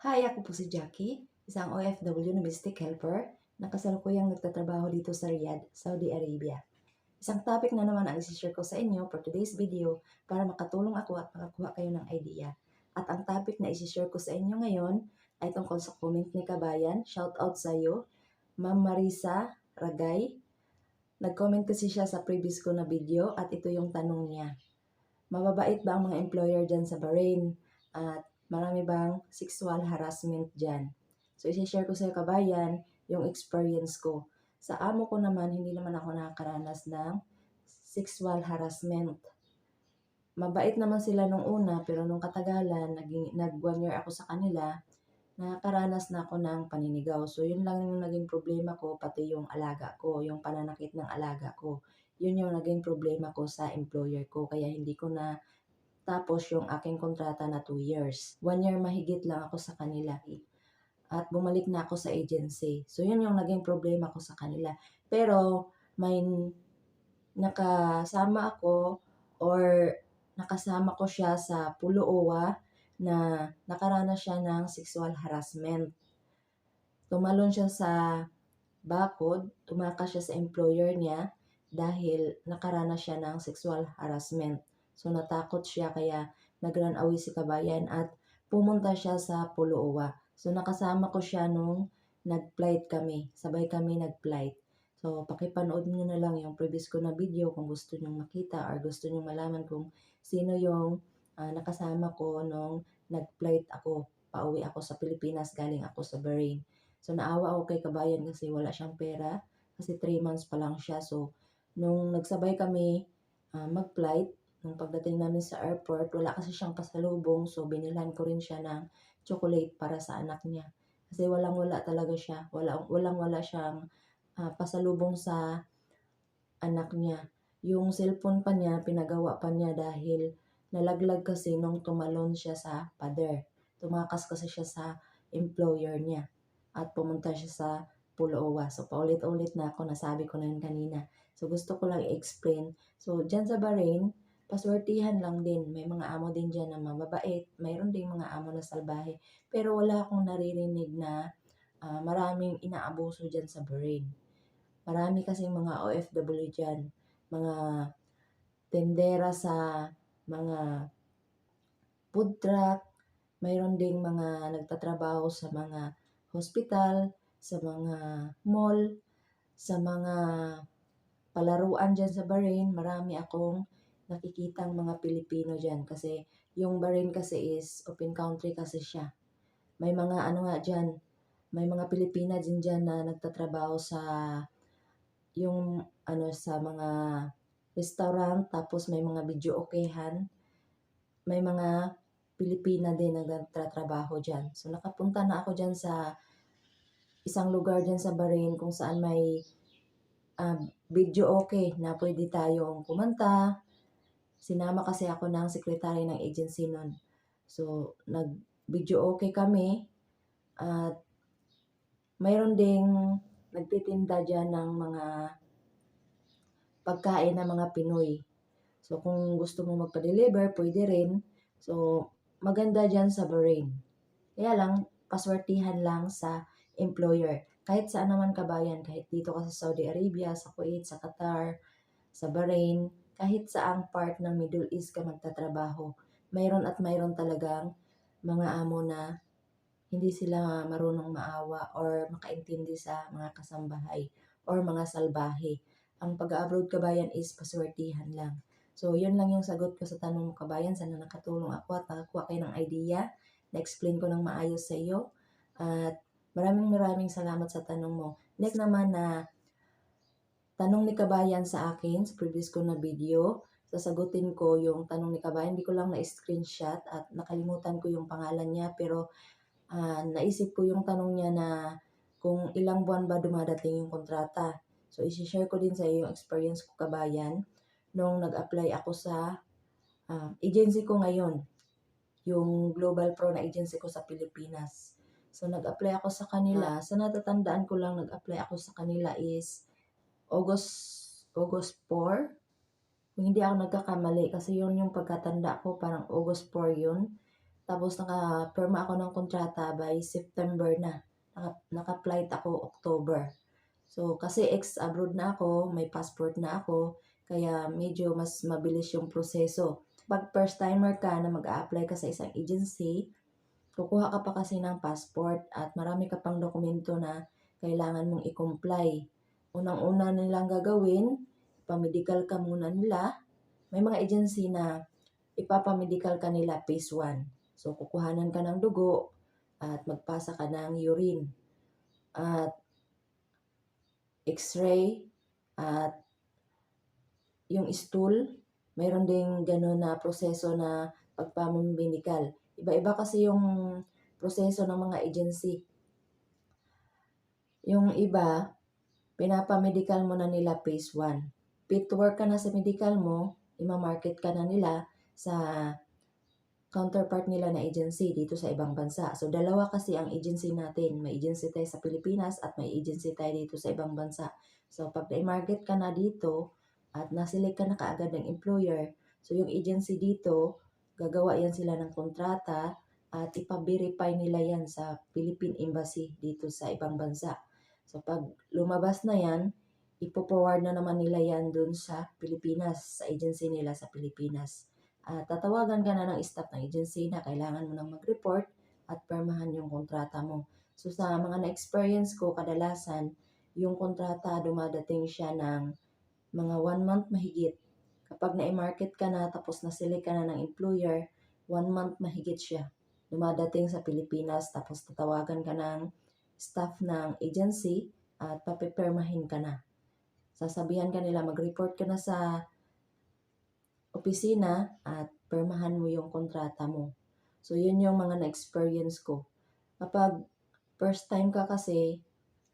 Hi, ako po si Jackie, isang OFW na domestic helper na kasalukuyang nagtatrabaho dito sa Riyadh, Saudi Arabia. Isang topic na naman ang isi-share ko sa inyo for today's video para makatulong ako at makakuha kayo ng idea. At ang topic na isi-share ko sa inyo ngayon ay tungkol sa comment ni Kabayan. Shout out sa iyo, Ma'am Marisa Ragay. Nag-comment kasi siya sa previous ko na video at ito yung tanong niya. Mababait ba ang mga employer dyan sa Bahrain? At marami bang sexual harassment dyan? So, isi-share ko sa kabayan yung experience ko. Sa amo ko naman, hindi naman ako nakakaranas ng sexual harassment. Mabait naman sila nung una, pero nung katagalan, nag 1 year ako sa kanila, nakakaranas na ako ng paninigaw. So, yun lang yung naging problema ko, pati yung alaga ko, yung pananakit ng alaga ko. Yun yung naging problema ko sa employer ko, kaya hindi ko na tapos yung aking kontrata na 2 years. 1 year mahigit lang ako sa kanila. At bumalik na ako sa agency. So, yun yung naging problema ko sa kanila. Pero, may nakasama ako or nakasama ko siya sa Pulo-Owa na nakaranas siya ng sexual harassment. Tumalon siya sa bakod, tumakas siya sa employer niya dahil nakaranas siya ng sexual harassment. So natakot siya kaya nag-run away si Kabayan at pumunta siya sa Pulo-Owa. So nakasama ko siya nung nag-flight kami. Sabay kami nag-flight. So pakipanood niyo na lang yung previous ko na video kung gusto niyo makita or gusto niyo malaman kung sino yung nakasama ko nung nag-flight ako. Pauwi ako sa Pilipinas, galing ako sa Bahrain. So naawa ako kay Kabayan kasi wala siyang pera kasi 3 months pa lang siya. So nung nagsabay kami mag-flight, nung pagdating namin sa airport, wala kasi siyang pasalubong. So binilhan ko rin siya ng chocolate para sa anak niya. Kasi walang-wala talaga siya. Walang-wala siyang pasalubong sa anak niya. Yung cellphone pa niya, pinagawa pa niya dahil nalaglag kasi nung tumalon siya sa pader. Tumakas kasi siya sa employer niya at pumunta siya sa Pulo-Owa. So, paulit-ulit na ako, nasabi ko na yun kanina. So, gusto ko lang i-explain. So, dyan sa Bahrain, paswertihan lang din. May mga amo din dyan na mababait. Mayroon din mga amo na salbahe. Pero wala akong naririnig na maraming inaabuso dyan sa Bahrain. Marami kasing mga OFW dyan. Mga tendera sa mga food truck. Mayroon ding mga nagtatrabaho sa mga hospital, sa mga mall, sa mga palaruan dyan sa Bahrain. Marami akong nakikitang mga Pilipino dyan kasi yung Bahrain kasi is open country kasi siya. May mga ano nga dyan, may mga Pilipina din dyan na nagtatrabaho sa yung ano sa mga restaurant, tapos may mga video okayan, may mga Pilipina din na nagtatrabaho dyan. So nakapunta na ako dyan sa isang lugar dyan sa Bahrain kung saan may video okay na pwede tayong kumanta. Sinama kasi ako ng secretary ng agency nun. So nag-video okay kami at mayroon ding nagtitinda dyan ng mga pagkain ng mga Pinoy. So, kung gusto mo magpa-deliver, pwede rin. So, maganda dyan sa Bahrain. Kaya lang, paswertihan lang sa employer. Kahit saan naman kabayan, kahit dito ka sa Saudi Arabia, sa Kuwait, sa Qatar, sa Bahrain, kahit saang part ng Middle East ka magtatrabaho, mayroon at mayroon talagang mga amo na hindi sila marunong maawa or makaintindi sa mga kasambahay or mga salbahe. Ang pag-abroad kabayan is paswertihan lang. So, yun lang yung sagot ko sa tanong mo kabayan. Sana nakatulong ako at nakakuha kayo ng idea. Na-explain ko ng maayos sa iyo. At maraming salamat sa tanong mo. Next naman na tanong ni kabayan sa akin sa previous ko na video. Sasagutin ko yung tanong ni kabayan. Hindi ko lang na-screenshot at nakalimutan ko yung pangalan niya. Pero naisip ko yung tanong niya na kung ilang buwan ba dumadating yung kontrata. So, isi-share ko din sa iyo yung experience ko kabayan nung nag-apply ako sa agency ko ngayon, yung Global Pro na agency ko sa Pilipinas. So, nag-apply ako sa kanila. Sa natatandaan ko lang, nag-apply ako sa kanila is August 4. Kung hindi ako nagkakamali, kasi yun yung pagkatanda ko, parang August 4 yun. Tapos nakapirma ako ng kontrata by September na. Naka-flight ako October. So, kasi ex-abroad na ako, may passport na ako, kaya medyo mas mabilis yung proseso. Pag first timer ka na mag-a-apply ka sa isang agency, kukuha ka pa kasi ng passport at marami ka pang dokumento na kailangan mong i-comply. Unang-una nilang gagawin, ipamedical ka muna nila. May mga agency na ipapamedical ka nila phase 1. So, kukuhanan ka ng dugo at magpasa ka ng urine at x-ray at yung stool. Mayroon ding gano'n na proseso na pagpapamedical. Iba-iba kasi yung proseso ng mga agency. Yung iba, pinapamedical mo na nila phase 1. Fit to work ka na sa medical mo, ima-market ka na nila sa counterpart nila na agency dito sa ibang bansa. So, dalawa kasi ang agency natin. May agency tayo sa Pilipinas at may agency tayo dito sa ibang bansa. So, pag na-market ka na dito at naselect ka na kaagad ng employer, so yung agency dito, gagawa yan sila ng kontrata at ipa-verify nila yan sa Philippine Embassy dito sa ibang bansa. So, pag lumabas na yan, ipo-forward na naman nila yan dun sa Pilipinas, sa agency nila sa Pilipinas. Tatawagan ka na ng staff ng agency na kailangan mo nang mag-report at permahan yung kontrata mo. So sa mga na-experience ko, kadalasan yung kontrata dumadating siya ng mga 1 month mahigit. Kapag na-market ka na tapos na-select ka na ng employer, 1 month mahigit siya. Dumadating sa Pilipinas tapos tatawagan ka ng staff ng agency at papipermahin ka na. Sasabihan ka nila mag-report ka na sa opisina at permahan mo yung kontrata mo. So, yun yung mga na-experience ko. Kapag first time ka kasi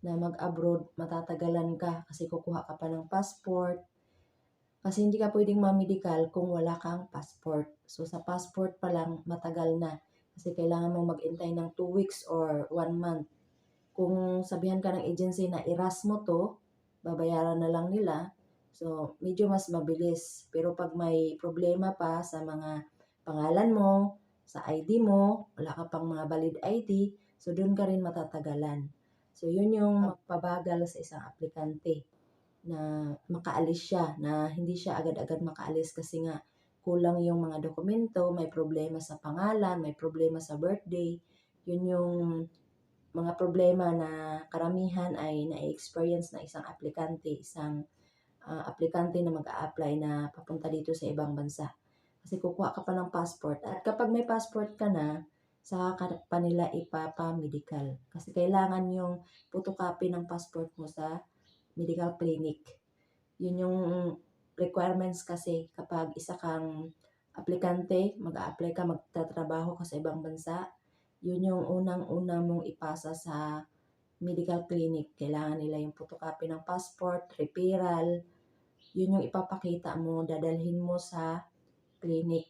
na mag-abroad, matatagalan ka kasi kukuha ka pa ng passport. Kasi hindi ka pwedeng ma-medical kung wala kang passport. So, sa passport pa lang, matagal na. Kasi kailangan mong mag-intay ng 2 weeks or 1 month. Kung sabihan ka ng agency na iras mo to, babayaran na lang nila. So, medyo mas mabilis. Pero pag may problema pa sa mga pangalan mo, sa ID mo, wala ka pang mga valid ID, so doon ka rin matatagalan. So, yun yung magpabagal sa isang aplikante na makaalis siya, na hindi siya agad-agad makaalis kasi nga kulang yung mga dokumento, may problema sa pangalan, may problema sa birthday. Yun yung mga problema na karamihan ay na-experience na isang aplikante na mag-a-apply na papunta dito sa ibang bansa. Kasi kukuha ka pa ng passport at kapag may passport ka na, saka ka pa nila ipapa-medical. Kasi kailangan yung photocopy ng passport mo sa medical clinic. Yun yung requirements kasi kapag isa kang aplikante, mag-a-apply ka, magtatrabaho ka sa ibang bansa, yun yung unang-una mong ipasa sa medical clinic. Kailangan nila yung photocopy ng passport, referral, yun yung ipapakita mo, dadalhin mo sa clinic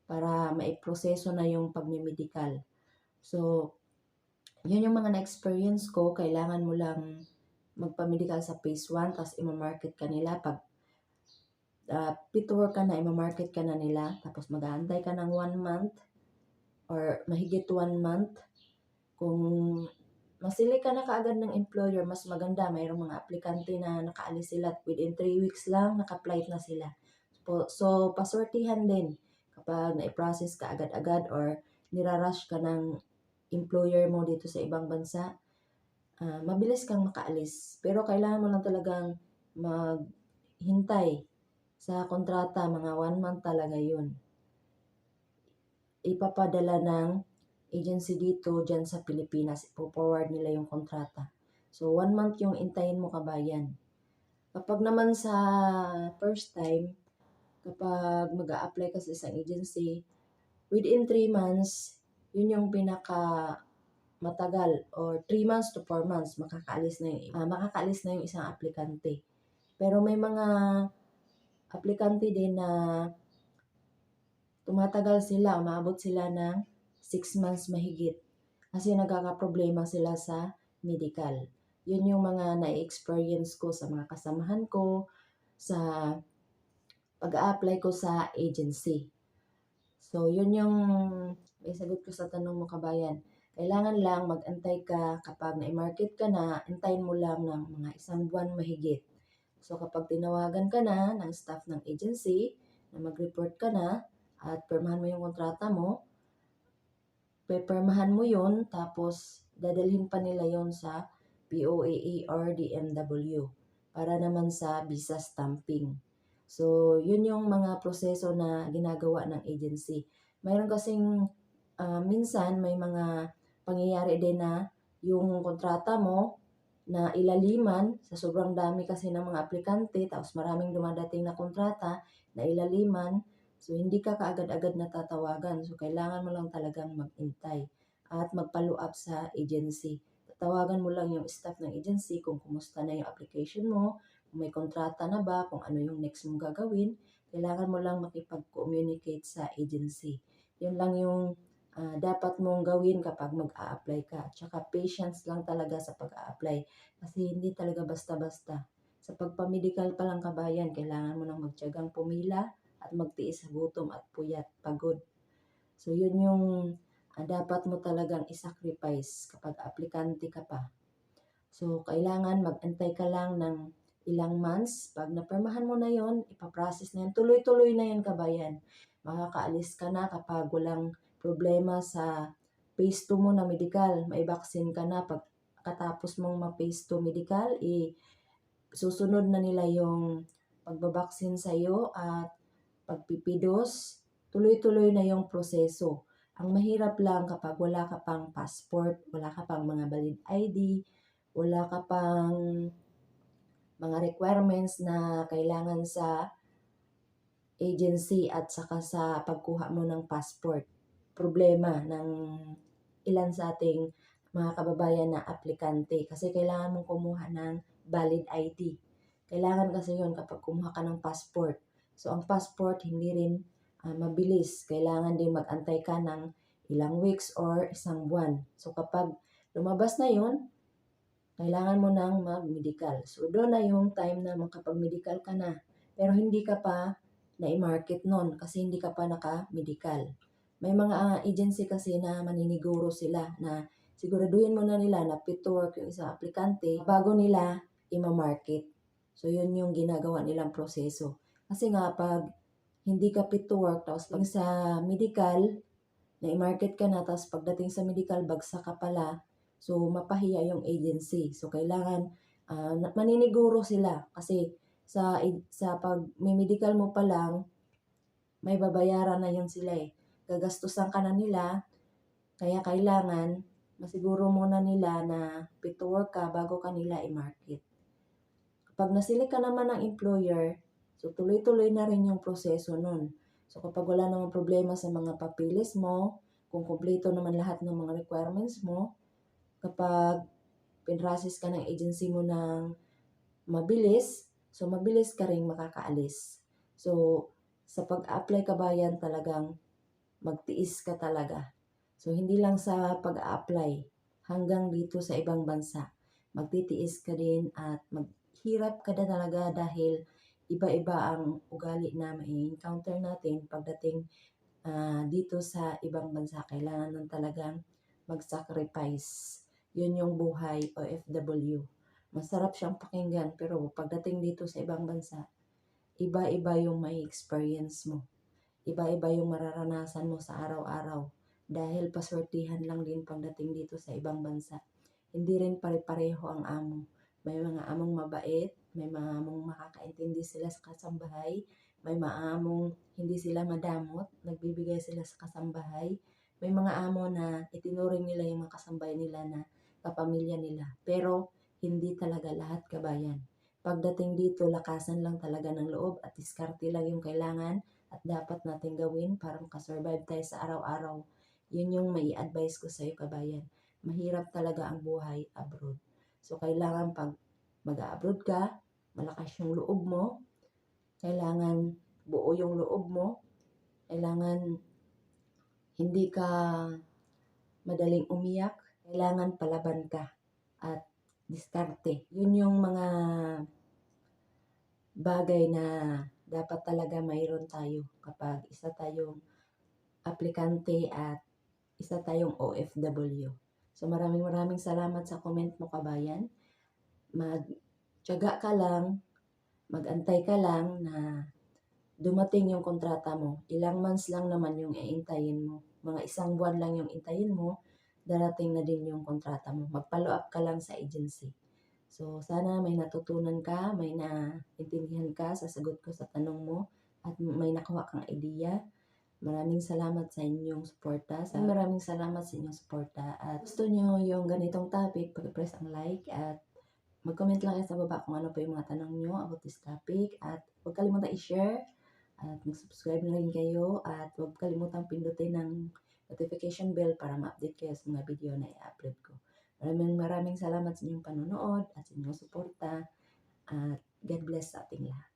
para maiproseso na yung pagme-medical. So, yun yung mga na-experience ko. Kailangan mo lang magpa-medical sa phase 1, tapos ima-market ka nila. Pag fit to work ka na, ima-market ka na nila, tapos mag-aantay ka ng 1 month or mahigit 1 month. Kung masili ka na kaagad ng employer, mas maganda. Mayroong mga aplikante na nakaalis sila within 3 weeks lang, naka-flight na sila. So, paswertihan din kapag na-process ka agad-agad or nirarush ka ng employer mo dito sa ibang bansa, mabilis kang makaalis. Pero kailangan mo lang talagang maghintay sa kontrata, mga 1 month talaga yun. Ipapadala ng agency dito dyan sa Pilipinas, ipo-forward nila yung kontrata. So, 1 month yung intayin mo kabayan. Kapag naman sa first time, kapag mag-a-apply ka sa isang agency, within 3 months, yun yung pinaka matagal or 3 months to 4 months makakaalis na yung isang aplikante. Pero may mga aplikante din na tumatagal sila, umabot sila ng 6 months mahigit kasi nagkakaproblema sila sa medical. Yun yung mga na-experience ko sa mga kasamahan ko sa pag-a-apply ko sa agency. So, yun yung may sagot ko sa tanong mo kabayan. Kailangan lang mag-antay ka kapag na-market ka na, antayin mo lang ng mga 1 buwan mahigit. So kapag tinawagan ka na ng staff ng agency na mag-report ka na at pirmahan mo yung kontrata mo, pepirmahan mo yon tapos dadalhin pa nila yon sa POAA or DMW para naman sa visa stamping. So, yun yung mga proseso na ginagawa ng agency. Mayroon kasing minsan may mga pangyayari din na yung kontrata mo na ilaliman sa sobrang dami kasi ng mga aplikante tapos maraming dumadating na kontrata na ilaliman. So, hindi ka kaagad-agad natatawagan. So, kailangan mo lang talagang maghintay at mag-follow up sa agency. Tatawagan mo lang yung staff ng agency kung kumusta na yung application mo, kung may kontrata na ba, kung ano yung next mong gagawin. Kailangan mo lang makipag-communicate sa agency. Yun lang yung dapat mong gawin kapag mag-a-apply ka. At saka patience lang talaga sa pag-a-apply. Kasi hindi talaga basta-basta. Sa pagpamedical pa lang kabayan, kailangan mo nang magtiyagang pumila at magtiis sa gutom at puyat, pagod. So, yun yung dapat mo talagang isacrifice kapag aplikante ka pa. So, kailangan mag-antay ka lang ng ilang months. Pag napirmahan mo na yon, ipaprocess na yan. Tuloy-tuloy na yan kabayan. Makakaalis ka na kapag walang problema sa phase 2 mo na medical. May vaccine ka na. Pag katapos mong ma-phase 2 medical, susunod na nila yung pagbabaksin sa iyo at pagpipidos, tuloy-tuloy na yung proseso. Ang mahirap lang kapag wala ka pang passport, wala ka pang mga valid ID, wala ka pang mga requirements na kailangan sa agency at saka sa pagkuha mo ng passport. Problema ng ilan sa ating mga kababayan na aplikante kasi kailangan mong kumuha ng valid ID. Kailangan kasi yon kapag kumuha ka ng passport. So, ang passport hindi rin mabilis. Kailangan din mag-antay ka ng ilang weeks or 1 buwan. So, kapag lumabas na yon, kailangan mo nang mag-medical. So, doon na yung time na makapag-medical ka na. Pero hindi ka pa na-market nun kasi hindi ka pa naka-medical. May mga agency kasi na maniniguro sila na siguraduhin mo na nila na fit to work yung isang aplikante bago nila i-market. So, yun yung ginagawa nilang proseso. Kasi nga, pag hindi ka fit to work, tapos pag sa medical, na-market ka na, tapos pagdating sa medical, bagsak ka pala, so mapahiya yung agency. So, kailangan maniniguro sila kasi sa pag may medical mo pa lang, may babayaran na yun sila eh. Gagastusan ka na nila, kaya kailangan masiguro muna nila na fit to work ka bago ka nila i-market. Kapag nasili ka naman ng employer, so tuloy-tuloy na rin yung proseso nun. So kapag wala namang problema sa mga papilis mo, kung kumpleto naman lahat ng mga requirements mo, kapag pinrasis ka ng agency mo ng mabilis, so mabilis ka rin makakaalis. So sa pag-apply kabayan talagang magtiis ka talaga. So, hindi lang sa pag-a-apply, hanggang dito sa ibang bansa. Magtitiis ka din at maghirap ka na talaga dahil iba-iba ang ugali na mai-encounter natin pagdating dito sa ibang bansa. Kailangan nun talagang mag-sacrifice. Yun yung buhay OFW. Masarap siyang pakinggan pero pagdating dito sa ibang bansa, iba-iba yung may experience mo. Iba-iba yung mararanasan mo sa araw-araw dahil paswertihan lang din pagdating dito sa ibang bansa. Hindi rin pare-pareho ang amo. May mga among mabait, may mga among makakaintindi sila sa kasambahay, may mga among hindi sila madamot, nagbibigay sila sa kasambahay, may mga amo na itinuring nila yung mga kasambahay nila na kapamilya nila. Pero hindi talaga lahat kabayan. Pagdating dito, lakasan lang talaga ng loob at diskarte lang yung kailangan at dapat natin gawin para makasurvive tayo sa araw-araw. Yun yung may advice ko sa iyo kabayan. Mahirap talaga ang buhay abroad. So, kailangan pag mag-abroad ka, malakas yung loob mo, kailangan buo yung loob mo, kailangan hindi ka madaling umiyak, kailangan palaban ka at diskarte. Yun yung mga bagay na dapat talaga mayroon tayo kapag isa tayong aplikante at isa tayong OFW. So maraming salamat sa comment mo, kabayan. Magtiyaga ka lang, magantay ka lang na dumating yung kontrata mo. Ilang months lang naman yung iintayin mo. Mga 1 buwan lang yung intayin mo, darating na din yung kontrata mo. Mag-follow up ka lang sa agency. So, sana may natutunan ka, may naintindihan ka sa sagot ko sa tanong mo, at may nakuha kang idea. Maraming salamat sa inyong suporta. Maraming salamat sa inyong suporta. At gusto nyo yung ganitong topic, pag-press ang like at mag-comment lang kayo sa baba kung ano pa yung mga tanong nyo about this topic. At huwag kalimutan i-share at mag-subscribe na rin kayo. At huwag kalimutan pindutin ng notification bell para ma-update kayo sa mga video na i-upload ko. Maraming salamat sa inyong panonood at sa inyong suporta. At God bless sa ating lahat.